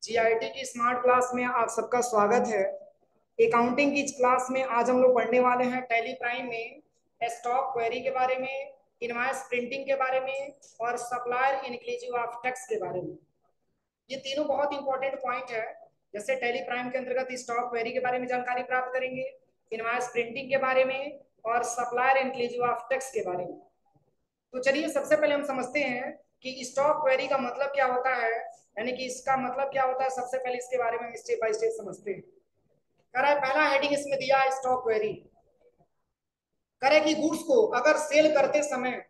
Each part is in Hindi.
जीआईटी की स्मार्ट क्लास में आप सबका स्वागत है। अकाउंटिंग की इस क्लास में आज हम लोग पढ़ने वाले हैं टैली प्राइम में स्टॉक क्वेरी के बारे में, इनवॉइस प्रिंटिंग के बारे में और सप्लायर इंक्लूसिव ऑफ टैक्स के बारे में। ये तीनों बहुत इंपॉर्टेंट पॉइंट है। जैसे टैली प्राइम के अंतर्गत स्टॉक क्वेरी के बारे में जानकारी प्राप्त करेंगे, इनवॉइस प्रिंटिंग के बारे में और सप्लायर इंक्लूसिव ऑफ टैक्स के बारे में। तो चलिए सबसे पहले हम समझते हैं कि स्टॉक क्वेरी का मतलब क्या होता है, यानी कि इसका मतलब क्या होता है। सबसे पहले इसके बारे में हम स्टेप बाय स्टेप समझते हैं। कह रहा है पहला हेडिंग इसमें दिया है स्टॉक क्वेरी। कह रहे कि गुड्स को अगर सेल करते समय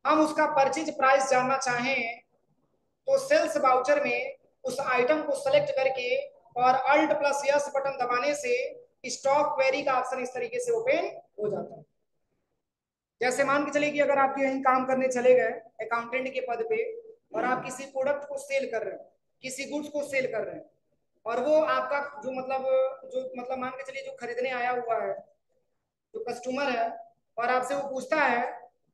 हम उसका परचेज प्राइस जानना चाहें तो सेल्स वाउचर में उस आइटम को सेलेक्ट करके और अल्ट प्लस यस बटन दबाने से स्टॉक क्वेरी का ऑप्शन इस तरीके से ओपन हो जाता है। जैसे मान के चलिए कि अगर आप यहीं काम करने चले गए अकाउंटेंट के पद पे और आप किसी प्रोडक्ट को सेल कर रहे हैं, किसी गुड्स को सेल कर रहे हैं, और वो आपका जो मतलब मान के चलिए जो खरीदने आया हुआ है, जो कस्टमर है, और आपसे वो पूछता है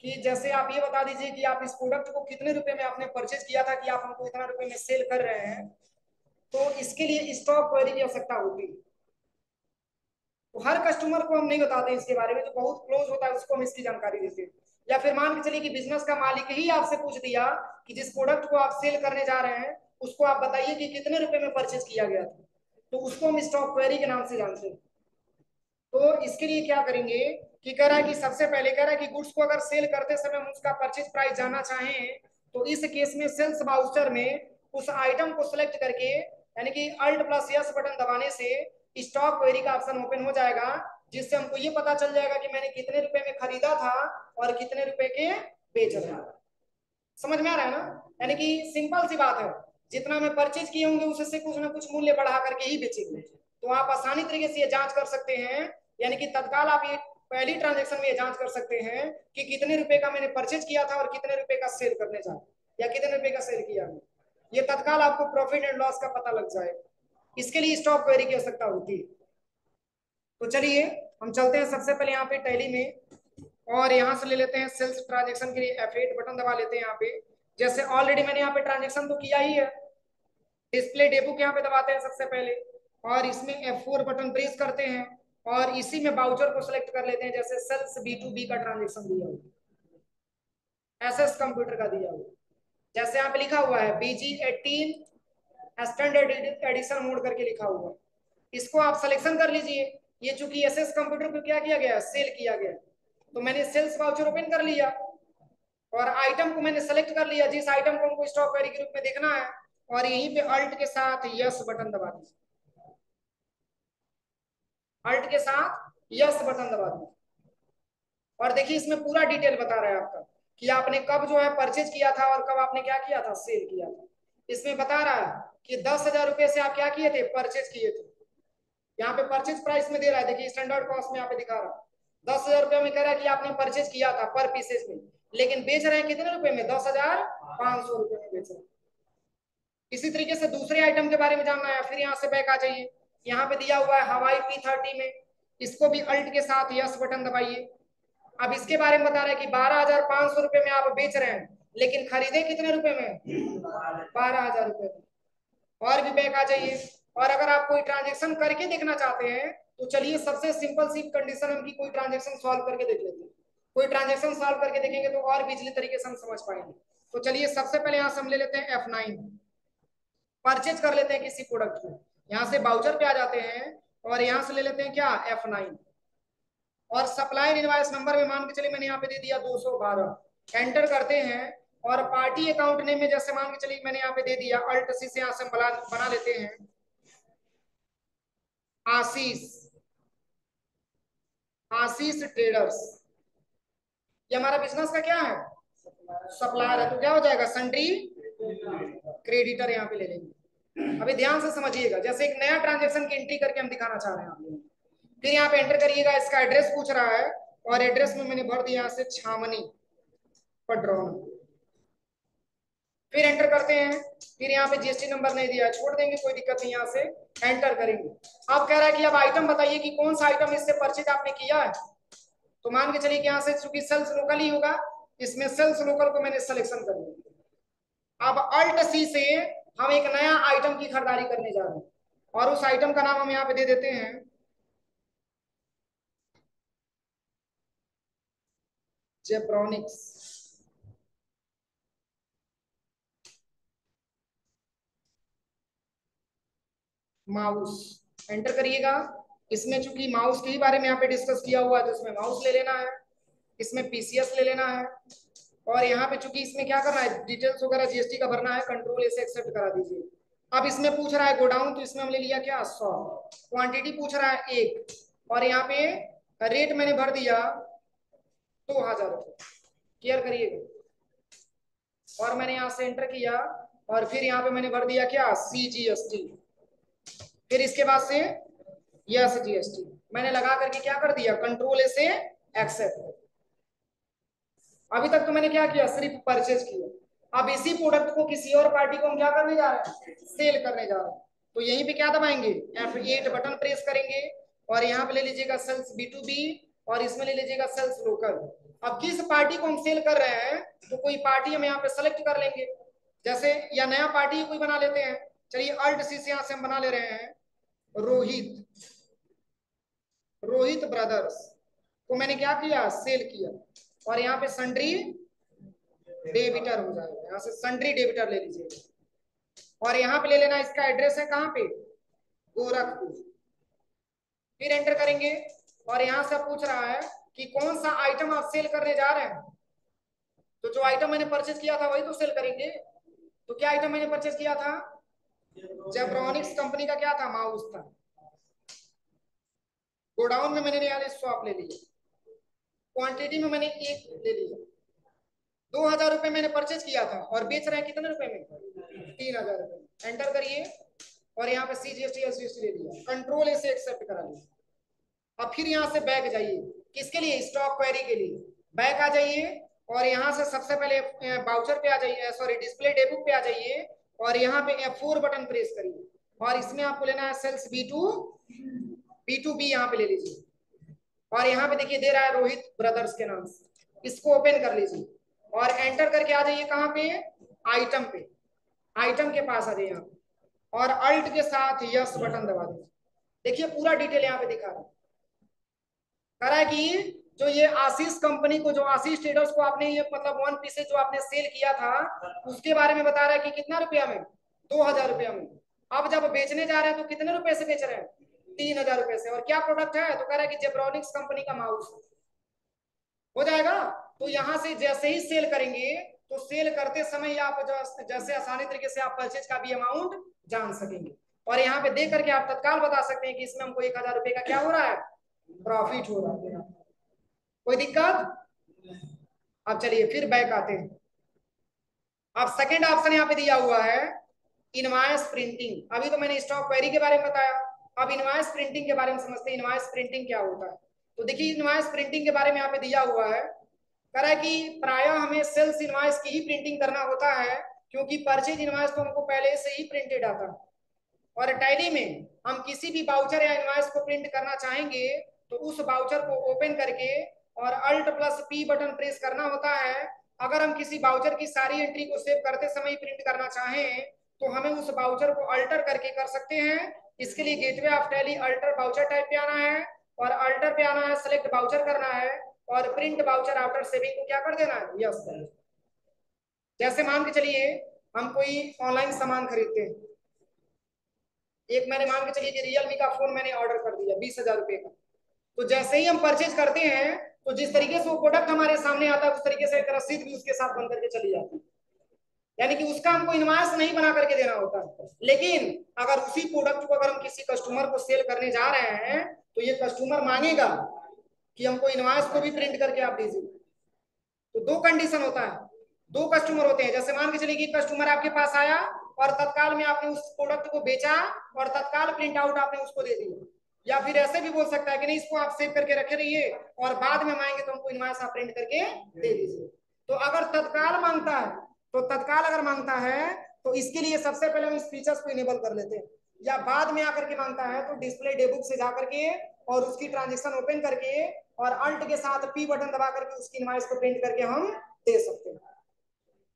कि जैसे आप ये बता दीजिए कि आप इस प्रोडक्ट को कितने रुपए में आपने परचेज किया था कि आप हमको इतना रुपए में सेल कर रहे हैं, तो इसके लिए स्टॉक क्वेरी की आवश्यकता होगी। तो हर कस्टमर को हम नहीं बताते इसके बारे में, जो बहुत क्लोज होता है उसको हम इसकी जानकारी देते हैं। या फिर मान के चलिए कि बिजनेस का मालिक ही आपसे पूछ दिया कि जिस प्रोडक्ट को आप सेल करने जा रहे हैं उसको आप बताइए कि कितने रुपए में परचेज किया गया था, तो उसको हम स्टॉक क्वेरी के नाम से जानते हैं। तो इसके लिए क्या करेंगे कि कह रहा है कि सबसे पहले कह रहा है कि गुड्स को अगर सेल करते समय हम उसका परचेज प्राइस जानना चाहें तो इस केस में सेल्स वाउचर में उस आइटम को सिलेक्ट करके यानी कि अल्ट प्लस यस बटन दबाने से स्टॉक क्वेरी का ऑप्शन ओपन हो जाएगा, जिससे हमको ये पता चल जाएगा कि मैंने कितने रुपए में खरीदा था और कितने रुपए के बेच रहा था। समझ में आ रहा है ना? यानी कि सिंपल सी बात है, जितना मैं परचेज किए होंगे उससे कुछ ना कुछ मूल्य बढ़ा करके ही बेचेंगे। तो आप आसानी तरीके से ये जांच कर सकते हैं, यानी कि तत्काल आप ये पहली ट्रांजेक्शन में ये जांच कर सकते हैं कि कितने रुपए का मैंने परचेज किया था और कितने रुपए का सेल करने जा या कितने रुपए का सेल किया। ये तत्काल आपको प्रॉफिट एंड लॉस का पता लग जाएगा। इसके लिए स्टॉक क्वेरी की आवश्यकता होती है। तो चलिए हम चलते हैं सबसे पहले यहाँ पे टैली में और यहाँ से ले लेते हैं सेल्स ट्रांजेक्शन के लिए F8 बटन दबा लेते हैं यहाँ पे। जैसे ऑलरेडी मैंने यहाँ पे ट्रांजेक्शन तो किया ही है, डिस्प्ले डेबुक यहाँ पे दबाते हैं सबसे पहले और इसमें F4 बटन प्रेस करते हैं और इसी में बाउचर को सिलेक्ट कर लेते हैं। जैसे सेल्स B2B का ट्रांजेक्शन दिया हुआ, एसएस कंप्यूटर का दिया हुआ, जैसे यहाँ पे लिखा हुआ है BG18 स्टैंडर्ड एडिशन मोड करके लिखा हुआ है, इसको आप सिलेक्शन कर लीजिए। ये चूंकि एसएस कंप्यूटर को क्या किया गया, सेल किया गया, तो मैंने सेल्स वाउचर ओपन कर लिया और आइटम को मैंने सेलेक्ट कर लिया, जिस आइटम को हमको स्टॉक क्वेरी के रूप में देखना है, और यहीं पे अल्ट के साथ यस बटन दबा दीजिए। अल्ट के साथ यस बटन दबा दीजिए और देखिए इसमें पूरा डिटेल बता रहा है आपका कि आपने कब जो है परचेज किया था और कब आपने क्या किया था, सेल किया था। इसमें बता रहा है कि 10,000 रुपए से आप क्या किए थे, परचेज किए थे। यहाँ पे परचेज प्राइस में दे रहा है, देखिए स्टैंडर्ड कॉस्ट में यहाँ पे दिखा रहा है 10,000 रुपए में। कह रहा है कि आपने परचेज किया था पर पीसेज में, लेकिन बेच रहे हैं कितने रुपए में, 10,500 रुपए में बेच रहे हैं। इसी तरीके से दूसरे आइटम के बारे में जानना है, फिर यहाँ से बैक आ जाइए। यहाँ पे दिया हुआ है हवाई P30 में, इसको भी अल्ट के साथ यस बटन दबाइए। अब इसके बारे में बता रहे हैं कि 12,500 रुपए में आप बेच रहे हैं, लेकिन खरीदे कितने रुपए में, 12,000 रुपए में। और भी बैक आ जाइए। और अगर आप कोई ट्रांजेक्शन करके देखना चाहते हैं तो चलिए सबसे सिंपल सी कंडीशन हम की कोई ट्रांजेक्शन सॉल्व करके देख लेते हैं। कोई ट्रांजेक्शन सॉल्व करके देखेंगे तो और भी इजीली तरीके से हम समझ पाएंगे। तो चलिए सबसे पहले यहाँ से हम ले लेते हैं F9, परचेज कर लेते हैं किसी प्रोडक्ट को। यहाँ से बाउचर पे आ जाते हैं और यहाँ से ले लेते हैं क्या, F9, और सप्लायर इनवॉइस नंबर में मान के चलिए मैंने यहाँ पे दे दिया 212, एंटर करते हैं। और पार्टी अकाउंट नेम में जैसे मान के चलिए मैंने यहाँ पे दे दिया अल्ट सी से यहाँ से बना लेते हैं आशीष, आशीष ट्रेडर्स। ये हमारा बिजनेस का क्या है, सप्लायर है, तो क्या हो जाएगा, सन्ड्री क्रेडिटर यहाँ पे ले लेंगे। अभी ध्यान से समझिएगा, जैसे एक नया ट्रांजेक्शन की एंट्री करके हम दिखाना चाह रहे हैं आप लोग। फिर यहाँ पे एंटर करिएगा, इसका एड्रेस पूछ रहा है और एड्रेस में मैंने भर दिया यहाँ से छावनी पड्रौन। फिर एंटर करते हैं, फिर यहाँ पे जीएसटी नंबर नहीं दिया, छोड़ देंगे, कोई दिक्कत नहीं। यहाँ से एंटर करेंगे। अब कह रहा है कि अब आइटम बताइए कि कौन सा आइटम इससे परचेज आपने किया है। तो मान के चलिए कि यहाँ से चूंकि सेल्स लोकल ही होगा, इसमें सेल्स लोकल को मैंने सिलेक्शन कर लिया। अब अल्ट सी से हम एक नया आइटम की खरीदारी करने जा रहे हैं और उस आइटम का नाम हम यहाँ पे दे देते हैं जेब्रॉनिक्स माउस। एंटर करिएगा। इसमें चूंकि माउस के ही बारे में यहाँ पे डिस्कस किया हुआ है तो इसमें माउस ले लेना है, इसमें पीसीएस ले लेना है, और यहाँ पे चूंकि इसमें क्या करना है, डिटेल्स वगैरह जीएसटी का भरना है, कंट्रोल ए से एक्सेप्ट करा दीजिए। अब इसमें पूछ रहा है गोडाउन, तो इसमें हम ले लिया क्या 100। क्वांटिटी पूछ रहा है 1, और यहाँ पे रेट मैंने भर दिया 2000 रुपये। क्लियर करिएगा। और मैंने यहाँ से एंटर किया और फिर यहाँ पे मैंने भर दिया क्या CGST। फिर इसके बाद से यस जीएसटी मैंने लगा करके क्या कर दिया, कंट्रोल ए से एक्सेप्ट। अभी तक तो मैंने क्या किया, सिर्फ परचेज किया। अब इसी प्रोडक्ट को किसी और पार्टी को हम क्या करने जा रहे हैं, सेल करने जा रहे हैं। तो यहीं पे क्या दबाएंगे, F8 बटन प्रेस करेंगे और यहाँ पे ले लीजिएगा सेल्स B2B और इसमें ले लीजिएगा सेल्स लोकल। अब किस पार्टी को हम सेल कर रहे हैं तो कोई पार्टी हम यहाँ पे सेलेक्ट कर लेंगे, जैसे या नया पार्टी कोई बना लेते हैं। चलिए अल्ट सी से यहाँ से हम बना ले रहे हैं रोहित ब्रदर्स को मैंने क्या किया, सेल किया। और यहाँ पे सन्ड्री डेबिटर हो जाएगा, यहाँ से सन्ड्री डेबिटर ले लीजिएगा और यहाँ पे ले लेना, इसका एड्रेस है कहाँ पे, गोरखपुर। फिर एंटर करेंगे और यहाँ से पूछ रहा है कि कौन सा आइटम आप सेल करने जा रहे हैं। तो जो आइटम मैंने परचेज किया था वही तो सेल करेंगे। तो क्या आइटम मैंने परचेज किया था, जेब्रॉनिक्स कंपनी का क्या था, माउस था। गोडाउन में मैंने नया शॉप ले लिया, क्वांटिटी में मैंने 1 ले लिया, 2000 रुपए मैंने परचेज किया था और बेच रहे हैं कितने रुपए में, 3000 रुपए। एंटर करिए और यहाँ पे CGST SGST ले लिया, कंट्रोल ए से एक्सेप्ट करा लिया। अब फिर यहाँ से बैक जाइए, किसके लिए, स्टॉक क्वेरी के लिए। बैक आ जाइए और यहाँ से सबसे पहले बाउचर पे आ जाइए, सॉरी डिस्प्ले डे बुक पे आ जाइए और यहाँ पे F4 बटन प्रेस करिए और इसमें आपको लेना है सेल्स B2B यहाँ पे ले लीजिए और यहाँ पे देखिए दे रहा है रोहित ब्रदर्स के नाम से, इसको ओपन कर लीजिए और एंटर करके आ जाइए कहाँ पे, आइटम पे। आइटम के पास आ जाइए यहाँ पे और अल्ट के साथ यस बटन दबा दीजिए। देखिए पूरा डिटेल यहाँ पे दिखा रहा है, कह रहा है कि जो ये आशीष कंपनी को, जो आशीष ट्रेडर्स को आपने ये मतलब 1 पीसेज जो आपने सेल किया था उसके बारे में बता रहा है कि कितना रुपया में, 2000 रुपया में। अब जब बेचने जा रहे हैं तो कितने रुपए से बेच रहे हैं, 3000 रुपए से। और क्या प्रोडक्ट है, तो कह रहा है कि जेब्रॉनिक्स कंपनी का माउस हो जाएगा। तो यहाँ से जैसे ही सेल करेंगे तो सेल करते समय आप जैसे आसानी तरीके से आप परचेज का भी अमाउंट जान सकेंगे और यहाँ पे देख करके आप तत्काल बता सकते हैं कि इसमें हमको 1000 रुपए का क्या हो रहा है, प्रॉफिट हो रहा है। कोई दिक्कत। अब चलिए फिर बैक आते हैं। अब सेकंड ऑप्शन यहाँ पे दिया हुआ है इनवॉइस प्रिंटिंग। अभी तो मैंने स्टॉक क्वेरी के बारे में बताया, अब इनवॉइस प्रिंटिंग के बारे में समझते हैं। इनवॉइस प्रिंटिंग क्या होता है, तो देखिए इनवॉइस प्रिंटिंग के बारे में यहाँ पे दिया हुआ है, कह रहा है कि प्रायः हमें सेल्स इनवॉइस की ही प्रिंटिंग करना होता है क्योंकि परचेज इनवॉइस तो हमको पहले से ही प्रिंटेड आता है। और टैली में हम किसी भी बाउचर या इनवॉइस को प्रिंट करना चाहेंगे तो उस बाउचर को ओपन करके और Alt+P बटन प्रेस करना होता है। अगर हम किसी बाउचर की सारी एंट्री को सेव करते समय प्रिंट करना चाहें तो हमें उस बाउचर को अल्टर करके कर सकते हैं। इसके लिए gateway of Tally alter voucher type पे आना है और अल्टर पे आना है, सेलेक्ट बाउचर करना है और प्रिंट बाउचर आफ्टर सेविंग को क्या कर देना है, यस। जैसे मान के चलिए हम कोई ऑनलाइन सामान खरीदते हैं, एक मैंने मान के चलिए कि रियलमी का फोन मैंने ऑर्डर कर दिया 20,000 रुपए का। तो जैसे ही हम परचेज करते हैं तो जिस तरीके से वो प्रोडक्ट हमारे सामने आता है उस तरीके से एक रसीद भी उसके साथ बन करके चली जाती है, यानी कि उसका हमको इनवॉइस नहीं बना करके देना होता है। लेकिन अगर उसी प्रोडक्ट को अगर हम किसी कस्टमर को सेल करने जा रहे हैं तो ये कस्टमर मांगेगा कि हमको इनवॉइस को भी प्रिंट करके आप दीजिए। तो 2 कंडीशन होता है, 2 कस्टमर होते हैं। जैसे मान के चलिए कि कस्टमर आपके पास आया और तत्काल में आपने उस प्रोडक्ट को बेचा और तत्काल प्रिंट आउट आपने उसको दे दिया, या फिर ऐसे भी बोल सकता है कि नहीं इसको आप सेव करके रखे रहिए और बाद में मांगेंगे तो हमको इनवॉइस आप प्रिंट करके दे दीजिए। तो अगर तत्काल मांगता है तो तत्काल अगर मांगता है तो इसके लिए सबसे पहले हम इस फीचर्स को इनेबल कर लेते हैं, या बाद में आकर के मांगता है तो डिस्प्ले डे बुक से जाकर के और उसकी ट्रांजेक्शन ओपन करके और अल्ट के साथ P बटन दबा करके उसकी इनवॉइस को प्रिंट करके हम दे सकते हैं।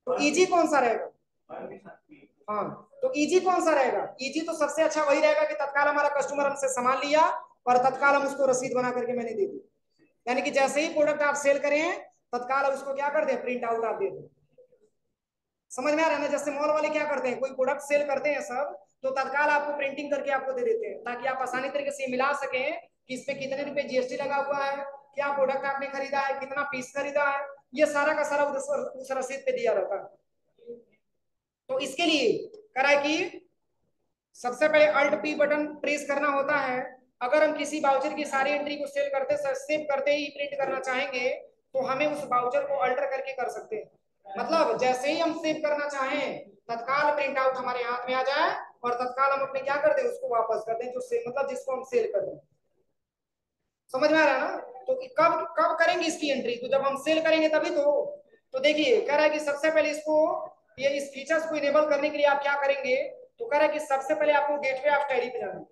तो इजी कौन सा रहेगा, हाँ, तो इजी कौन सा रहेगा? इजी तो सबसे अच्छा वही रहेगा कि तत्काल हमारा कस्टमर हमसे सामान लिया और तत्काल हम उसको रसीद बना करके मैंने दे दी। यानी कि जैसे ही प्रोडक्ट आप सेल करें तत्काल आप उसको क्या कर दें, प्रिंट आउट आप दे दें। समझ में आ रहा है ना? जैसे मॉल वाले क्या करते हैं, कोई प्रोडक्ट सेल करते हैं सब, तो तत्काल आपको प्रिंटिंग करके आपको दे देते हैं ताकि आप आसानी तरीके से मिला सकें कि इस पे कितने रुपए जीएसटी लगा हुआ है, क्या प्रोडक्ट आपने खरीदा है, कितना पीस खरीदा है, ये सारा का सारा उस रसीद पे दिया रहता है। तो इसके लिए करा है कि सबसे पहले अल्ट पी बटन प्रेस करना होता है। अगर हम किसी बाउचर की सारी एंट्री को सेव करते ही प्रिंट करना चाहेंगे तो हमें उस बाउचर को अल्टर करके कर सकते हैं। मतलब जैसे ही हम सेव करना चाहें तत्काल प्रिंट आउट हमारे हाथ में आ जाए और तत्काल हम अपने क्या कर दें, उसको वापस कर दें जो से मतलब जिसको हम सेल कर दें। समझ में आ रहा है ना? तो कब कब करेंगे इसकी एंट्री? तो जब हम सेल करेंगे तभी तो देखिए कह रहा है कि सबसे पहले इसको ये इस फीचर्स को इनेबल करने के लिए आप क्या करेंगे, तो कह रहा है कि सबसे पहले आपको गेटवे ऑफ टैली पे जाना है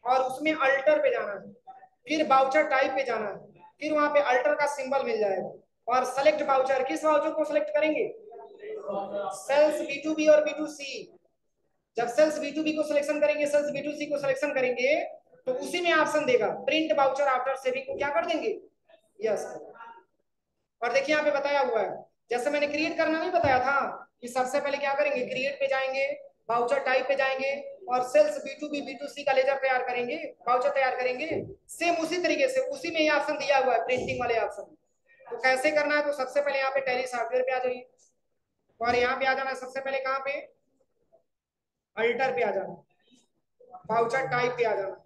और उसमें अल्टर पे जाना है, फिर बाउचर टाइप पे जाना है, फिर वहां पे अल्टर का सिंबल मिल जाएगा और सेलेक्ट बाउचर। किस बाउचर को सिलेक्ट करेंगे? सेल्स बी2बी और बी2सी। जब सेल्स बी2बी को सिलेक्शन करेंगे, सेल्स बी2सी को सिलेक्शन करेंगे तो उसी में ऑप्शन देगा प्रिंट बाउचर आफ्टर सेविंग को क्या कर देंगे, यस। और देखिए यहाँ पे बताया हुआ है, जैसे मैंने क्रिएट करना नहीं बताया था कि सबसे पहले क्या करेंगे, क्रिएट पे जाएंगे, बाउचर टाइप पे जाएंगे और सेल्स बी2बी बी2सी का लेजर तैयार करेंगे, बाउचर तैयार करेंगे। सेम उसी तरीके से उसी में ये ऑप्शन दिया हुआ है प्रिंटिंग वाले ऑप्शन। तो कैसे करना है, तो सबसे पहले यहाँ पे टैली सॉफ्टवेयर पे आ जाइए और यहाँ पे आ जाना है सबसे पहले कहाँ पे, अल्टर पे आ जाना, बाउचर टाइप पे आ जाना,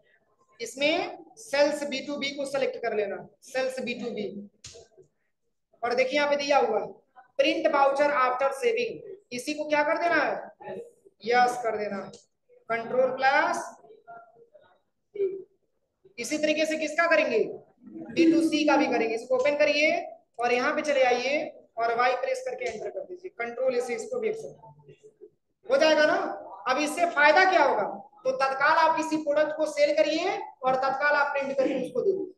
इसमें सेल्स बी2बी को सेलेक्ट कर लेना, सेल्स बी2बी। और देखिए यहाँ पे दिया हुआ प्रिंट बाउचर आफ्टर सेविंग, इसी को क्या कर देना है, यस कर देना, कंट्रोल प्लस। इसी तरीके से किसका करेंगे, बी2सी का भी करेंगे। इसको ओपन करिए और यहाँ पे चले आइए और वाई प्रेस करके एंटर कर दीजिए, कंट्रोल से इसको भी हो जाएगा ना। अब इससे फायदा क्या होगा, तो तत्काल आप किसी प्रोडक्ट को सेल करिए और तत्काल आप प्रिंट करके उसको दे दीजिए।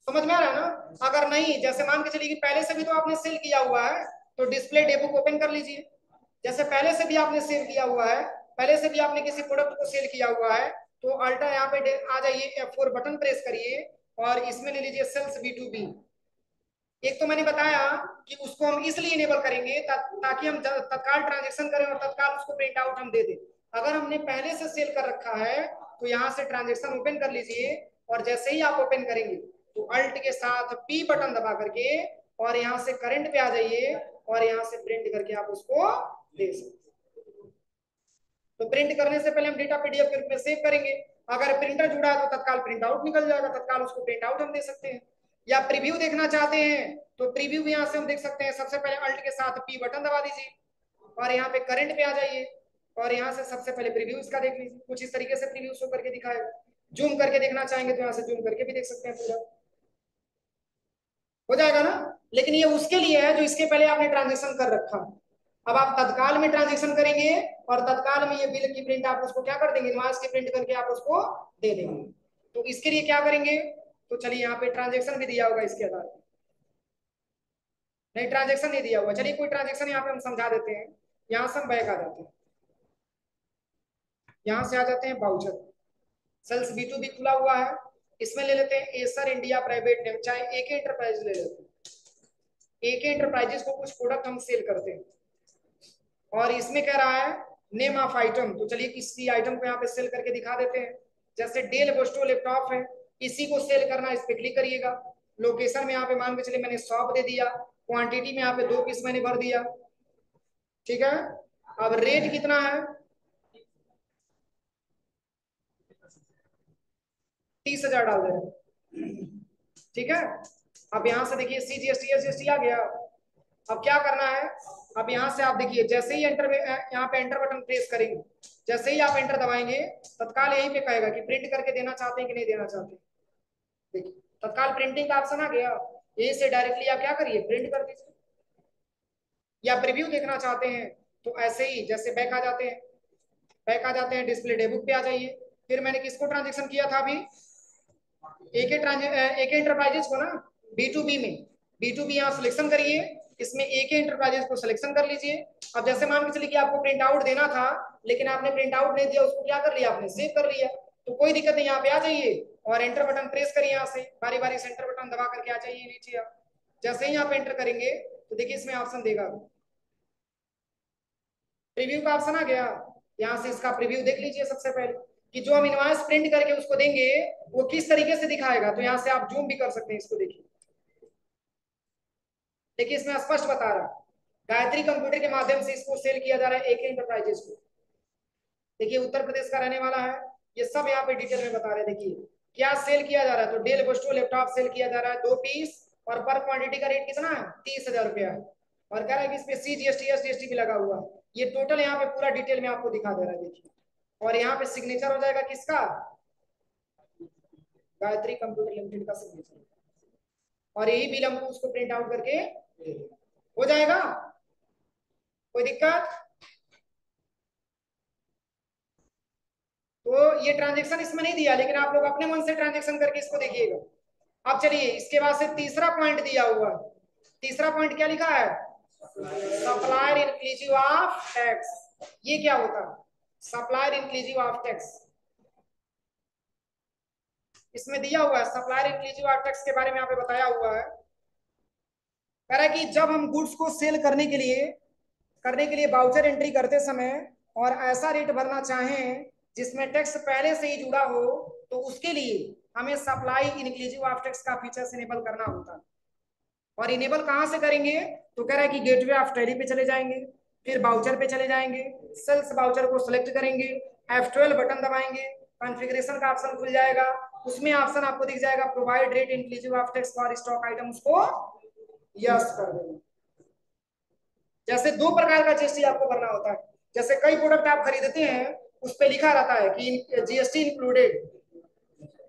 समझ में आ रहा है ना? अगर नहीं, जैसे मान के चलिए कि पहले से भी तो आपने सेल किया हुआ है, तो डिस्प्ले डेबुक ओपन कर लीजिए। जैसे पहले से भी आपने सेल किया हुआ है, पहले से भी आपने किसी प्रोडक्ट को सेल किया हुआ है, तो अल्टा यहाँ पे आ जाइए, F4 बटन प्रेस करिए और इसमें ले लीजिए सेल्स बी2बी। एक तो मैंने बताया कि उसको हम इसलिए इनेबल करेंगे ताकि हम तत्काल ट्रांजेक्शन करें और तत्काल उसको प्रिंट आउट हम दे दें। अगर हमने पहले से सेल कर रखा है तो यहाँ से ट्रांजेक्शन ओपन कर लीजिए और जैसे ही आप ओपन करेंगे तो अल्ट के साथ पी बटन दबा करके और यहाँ से करंट पे आ जाइए और यहाँ से प्रिंट करके आप उसको दे सकते। तो प्रिंट करने से पहले हम डेटा पीडीएफ के रूप में सेव करेंगे, अगर प्रिंटर जुड़ा है तो तत्काल प्रिंट आउट निकल जाएगा, तत्काल उसको प्रिंट आउट हम दे सकते हैं। या प्रीव्यू देखना चाहते हैं तो प्रीव्यू भी यहाँ से हम देख सकते हैं। सबसे पहले अल्ट के साथ पी बटन दबा दीजिए और यहाँ पे करंट पे आ जाइए और यहाँ से सबसे पहले प्रीव्यू इसका देख लीजिए, कुछ इस तरीके से प्रीव्यू शो करके दिखाएगा। जूम करके देखना चाहेंगे तो यहाँ से जूम करके भी देख सकते हैं, पूरा हो जाएगा ना। लेकिन ये उसके लिए है जो इसके पहले आपने ट्रांजेक्शन कर रखा। अब आप तत्काल में ट्रांजेक्शन करेंगे और तत्काल में ये बिल की प्रिंट आप उसको क्या कर देंगे, इनवॉइस की प्रिंट करके आप उसको दे देंगे। तो इसके लिए क्या करेंगे, तो चलिए यहाँ पे ट्रांजेक्शन भी दिया होगा इसके आधार पर। नहीं, ट्रांजेक्शन नहीं दिया हुआ, चलिए कोई ट्रांजेक्शन यहाँ पे हम समझा देते हैं। यहाँ से हम बैक आ जाते हैं, यहाँ से आ जाते हैं बाउचर, सेल्स बी2बी खुला हुआ है, इसमें ले लेते हैं एसर इंडिया प्राइवेट लिमिटेड, चाहे एक एंटरप्राइज ले लेते हैं। एक एंटरप्राइजेस को कुछ प्रोडक्ट हम सेल करते हैं और इसमें कह रहा है नेम ऑफ आइटम, तो चलिए किसी आइटम को यहाँ पे सेल करके दिखा देते हैं। जैसे डेल बोस्टो लैपटॉप है, इसी को सेल करना, इस पे क्लिक करिएगा। लोकेशन में यहाँ पे मान के चलिए मैंने 100 दे दिया, क्वांटिटी में यहाँ पे 2 पीस मैंने भर दिया, ठीक है। अब रेट कितना है, 30,000 डाल दे रहे, ठीक है। अब यहाँ से देखिए CGST SGST आ गया। अब क्या करना है, अब यहाँ से आप देखिए जैसे ही एंटर, यहाँ पे एंटर बटन प्रेस करेंगे, जैसे ही आप एंटर दबाएंगे तत्काल यहीं पे कहेगा कि प्रिंट करके देना चाहते हैं कि नहीं देना चाहते। देखिए तत्काल प्रिंटिंग का ऑप्शन आ गया, यहीं से डायरेक्टली आप क्या करिए, प्रिंट कर दीजिए। या प्रीव्यू देखना चाहते हैं तो ऐसे ही जैसे बैक आ जाते हैं, बैक आ जाते हैं, डिस्प्ले डेबुक पे आ जाइए। फिर मैंने किसको ट्रांजेक्शन किया था अभी, एक एंटरप्राइजेस को ना, बी2बी में, बी2बी यहाँ सिलेक्शन करिए इसमें एक ही इंटरप्राइजेस को सिलेक्शन कर लीजिए। अब जैसे मान के चलिए कि आपको प्रिंट आउट देना था, लेकिन आपने प्रिंट आउट नहीं दिया, उसको क्या कर लिया आपने, सेव कर लिया, तो कोई दिक्कत नहीं, यहाँ पे आ जाइए और एंटर बटन प्रेस करिए, यहाँ से बारी बारी से एंटर बटन दबा करके आ जाइए नीचे। आप जैसे ही यहाँ पे एंटर करेंगे तो देखिए इसमें ऑप्शन देगा, प्रीव्यू का ऑप्शन आ गया। यहाँ से इसका प्रीव्यू देख लीजिए सबसे पहले कि जो हम इनवॉइस प्रिंट करके उसको देंगे वो किस तरीके से दिखाएगा। तो यहाँ से आप जूम भी कर सकते हैं इसको, देखिए देखिए इसमें स्पष्ट बता रहा है गायत्री कंप्यूटर के माध्यम से इसको सेल किया जा रहा है AK इंटरप्राइजेस को। देखिए उत्तर प्रदेश का रहने वाला है, ये सब यहाँ पे डिटेल में बता रहे हैं। देखिए क्या सेल किया जा रहा है, तो डेल बोस्टो लैपटॉप सेल किया जा रहा है 2 पीस, और पर क्वांटिटी का रेट कितना है, 30,000 रुपया है, और कह रहा है कि इसमें CGST SGST भी लगा हुआ है। ये टोटल यहाँ पे पूरा डिटेल में आपको दिखा दे रहा है, देखिए। और यहाँ पे सिग्नेचर हो जाएगा किसका, गायत्री कंप्यूटर लिमिटेड का सिग्नेचर, और यही बिल हमको उसको प्रिंट आउट करके हो जाएगा। कोई दिक्कत? तो ये ट्रांजेक्शन इसमें नहीं दिया, लेकिन आप लोग अपने मन से ट्रांजेक्शन करके इसको देखिएगा। अब चलिए इसके बाद से तीसरा पॉइंट दिया हुआ है। तीसरा पॉइंट क्या लिखा है, सप्लायर इंक्लूसिव ऑफ टैक्स। ये क्या होता है, सप्लायर इंक्लूसिव ऑफ टैक्स, इसमें दिया हुआ है सप्लायर इंक्लूसिव ऑफ टैक्स के बारे में यहाँ पे बताया हुआ है। कह रहा है कि जब हम गुड्स को सेल करने के लिए वाउचर एंट्री करते समय और ऐसा रेट भरना चाहें जिसमें टैक्स पहले से ही जुड़ा हो, तो उसके लिए हमें सप्लाई इंक्लूसिव ऑफ टैक्स का फीचर्स इनेबल करना होता है। और इनेबल कहां से करेंगे, तो कह रहा है कि गेटवे ऑफ टैली पे चले जाएंगे, फिर वाउचर पे चले जाएंगे, सेल्स वाउचर को सिलेक्ट करेंगे, F12 बटन दबाएंगे, कॉन्फ़िगरेशन का ऑप्शन खुल जाएगा, उसमें ऑप्शन आपको दिख जाएगा provide rate inclusive of tax for stock item, उसको यस कर देना। जैसे दो प्रकार का GST आपको भरना होता है। जैसे कई प्रोडक्ट आप खरीदते हैं उस पर लिखा रहता है कि GST इंक्लूडेड,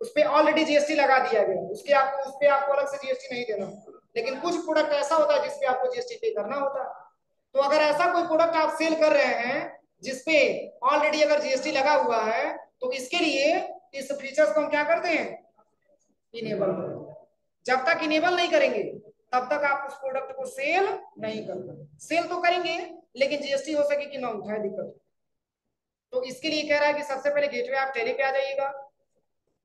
उस पर ऑलरेडी GST लगा दिया गया, उस पर आपको अलग से GST नहीं देना। लेकिन कुछ प्रोडक्ट ऐसा होता है जिसपे आपको GST पे करना होता है। तो अगर ऐसा कोई प्रोडक्ट आप सेल कर रहे हैं जिसपे ऑलरेडी अगर GST लगा हुआ है, तो इसके लिए इस फीचर्स को हम क्या करते हैं, इनेबल। जब तक इनेबल नहीं करेंगे तब तक आप उस प्रोडक्ट को सेल नहीं करते। सेल तो करेंगे लेकिन GST हो सके कि ना उठाए, दिक्कत। तो इसके लिए कह रहा है कि सबसे पहले गेटवे आप टेली पे आ जाइएगा,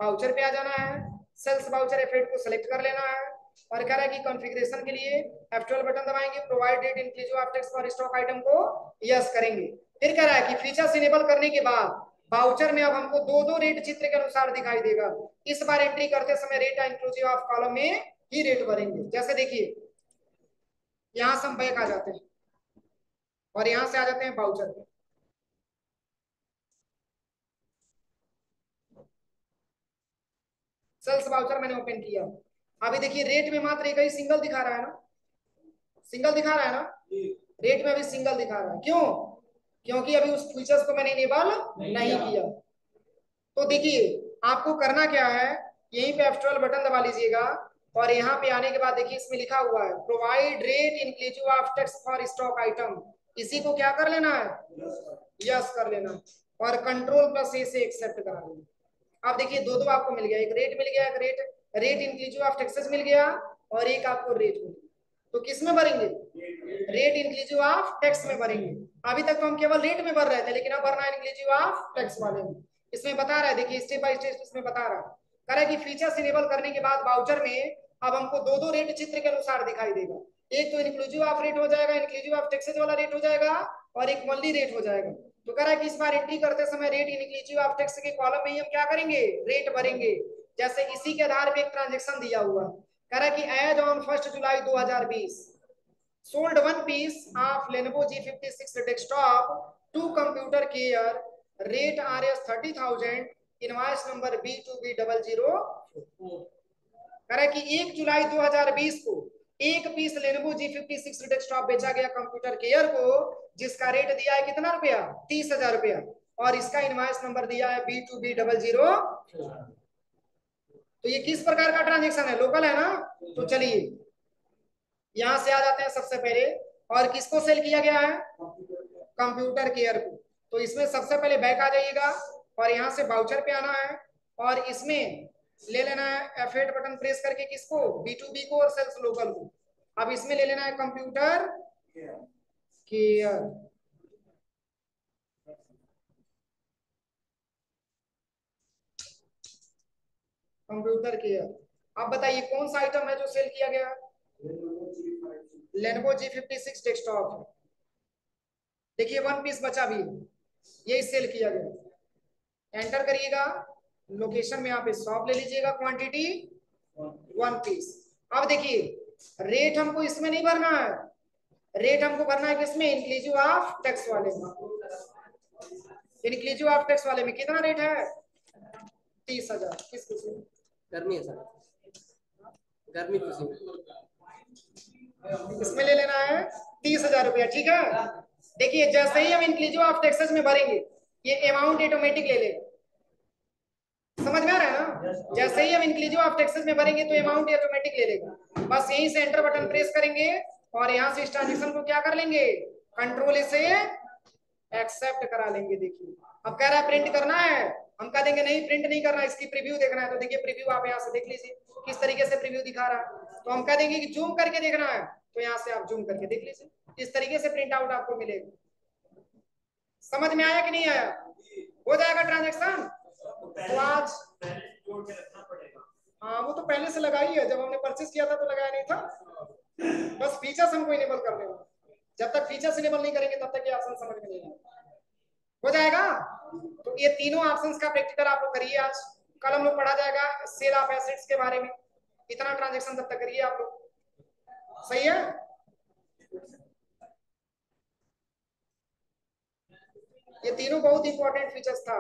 वाउचर पे आ जाना है, सेल्स वाउचर F8 को सिलेक्ट कर लेना है, और कह रहा है कि कॉन्फ़िगरेशन के लिए F12 बटन दबाएंगे, provide date inclusive of tax for stock item को यस करेंगे। फिर कह रहा है कि फीचर्स इनेबल करने के बाद वाउचर में अब हमको दो दो रेट चित्र के अनुसार दिखाई देगा। इस बार एंट्री करते समय रेट इंक्लूसिव ऑफ कॉलम में ही रेट भरेंगे। जैसे देखिए यहां से हम बैक आ जाते हैं और यहां से आ जाते हैं वाउचर पे। सेल्स वाउचर मैंने ओपन किया, अभी देखिए रेट में मात्र एक ही सिंगल दिखा रहा है ना, सिंगल दिखा रहा है ना, रेट में अभी सिंगल दिखा रहा है। क्यों, क्योंकि अभी उस फीचर्स को मैंने इनेबल नहीं किया। तो देखिए आपको करना क्या है, यहीं पे F12 बटन दबा लीजिएगा, और यहाँ पे आने के बाद देखिए इसमें लिखा हुआ है provide rate inclusive of tax for stock item, इसी को क्या कर लेना है, यस कर लेना, और Ctrl+A से एक्सेप्ट करा लेना। अब देखिए दो दो आपको मिल गया, एक रेट मिल गया, एक रेट इंक्लूसिव ऑफ टैक्सेस मिल गया, और एक आपको रेट मिल गया। तो किस में भरेंगे, रेट इंक्लूसिव ऑफ टैक्स में भरेंगे। अभी तक तो हम केवल रेट में भर रहे थे, लेकिन अब भरना है इंक्लूसिव ऑफ टैक्स वाले में। इसमें बता रहा है, देखिए स्टेप बाय स्टेप इसमें बता रहा है, कह रहा है कि फीचर्स इनेबल करने के बाद वाउचर में अब हमको दो दो रेट चित्र के अनुसार दिखाई देगा। एक तो इंक्लूसिव ऑफ रेट हो जाएगा, इंक्लूसिव ऑफ टैक्सेस वाला रेट हो जाएगा, और एक मंथली रेट हो जाएगा। तो कह रहा है कि इस बार एंट्री करते समय रेट इंक्लूसिव ऑफ टैक्स के कॉलम में ही हम क्या करेंगे, रेट भरेंगे। जैसे इसी के आधार पे एक ट्रांजेक्शन दिया हुआ, कह रहा है कि as on 1 July 2020 sold one piece of Lenovo G56 desktop to Computer Care, rate Rs 30,000, invoice number B2B00। कह रहा है कि 1 जुलाई 2020 को एक पीस Lenovo G56 डेस्कटॉप बेचा गया कंप्यूटर केयर को, जिसका रेट दिया है कितना रुपया, 30,000 रुपया, और इसका इनवॉइस नंबर दिया है B2B00। तो ये किस प्रकार का ट्रांजेक्शन है, लोकल है ना। तो चलिए यहां से आ जाते हैं सबसे पहले, और किसको सेल किया गया है, कंप्यूटर केयर को। तो इसमें सबसे पहले बैक आ जाइएगा, और यहां से वाउचर पे आना है, और इसमें ले लेना है F8 बटन प्रेस करके, किसको, B2B को और सेल्स लोकल को। अब इसमें ले लेना है कंप्यूटर केयर। Computer care. अब बताइए कौन सा आइटम है जो सेल किया गया? लेनोवो G56 डेस्कटॉप है। देखिए वन पीस बचा भी है, यही सेल किया गया। एंटर करिएगा, लोकेशन में यहाँ पे शॉप ले लीजिएगा, क्वांटिटी वन पीस। अब देखिए रेट हमको इसमें नहीं भरना है, रेट हमको भरना है किसमें? इंक्लूसिव ऑफ टैक्स वाले में। इंक्लूसिव ऑफ टैक्स वाले में कितना रेट है? 30,000। किस खुशी में? गर्मी है सर, गर्मी खुशी में इसमें ले लेना है 30,000 रुपया, ठीक है। देखिए जैसे ही हम इंक्लूसिव ऑफ टैक्सेस में भरेंगे ये अमाउंट ऑटोमेटिक ले लेगा। समझ में आ रहा है ना? जैसे ही हम इंक्लूसिव ऑफ टैक्सेस में भरेंगे तो अमाउंट ऑटोमेटिक ले लेगा। बस यहीं से एंटर बटन प्रेस करेंगे और यहाँ से इस ट्रांजेक्शन को क्या कर लेंगे? कंट्रोल से एक्सेप्ट करा लेंगे। देखिए अब कह रहा है प्रिंट करना है, हम कह देंगे नहीं प्रिंट नहीं करना, इसकी प्रीव्यू देखना है। तो देखिए प्रीव्यू आप यहाँ से देख लीजिए किस तरीके से प्रीव्यू दिखा रहा है। तो हम कह देंगे कि जूम करके देखना है, तो यहाँ से आप जूम करके देख लीजिए। इस तरीके से प्रिंट आउट आपको मिलेगा। समझ में आया कि नहीं आया? हो जाएगा ट्रांजेक्शन। तो आज हाँ वो तो पहले से लगा ही है, जब हमने परचेस किया था तो लगाया नहीं था। बस फीचर्स हमको इनेबल कर देना, जब तक फीचर्स इनेबल नहीं करेंगे तब तक ये ऑप्शन समझ में नहीं आएगा। हो जाएगा। तो ये तीनों ऑप्शंस का प्रैक्टिकल आप लोग करिए आज। कल हम लोग पढ़ा जाएगा सेल ऑफ एसेट्स के बारे में। इतना ट्रांजेक्शन तब तक करिए आप लोग, सही है। ये तीनों बहुत इंपॉर्टेंट फीचर्स था।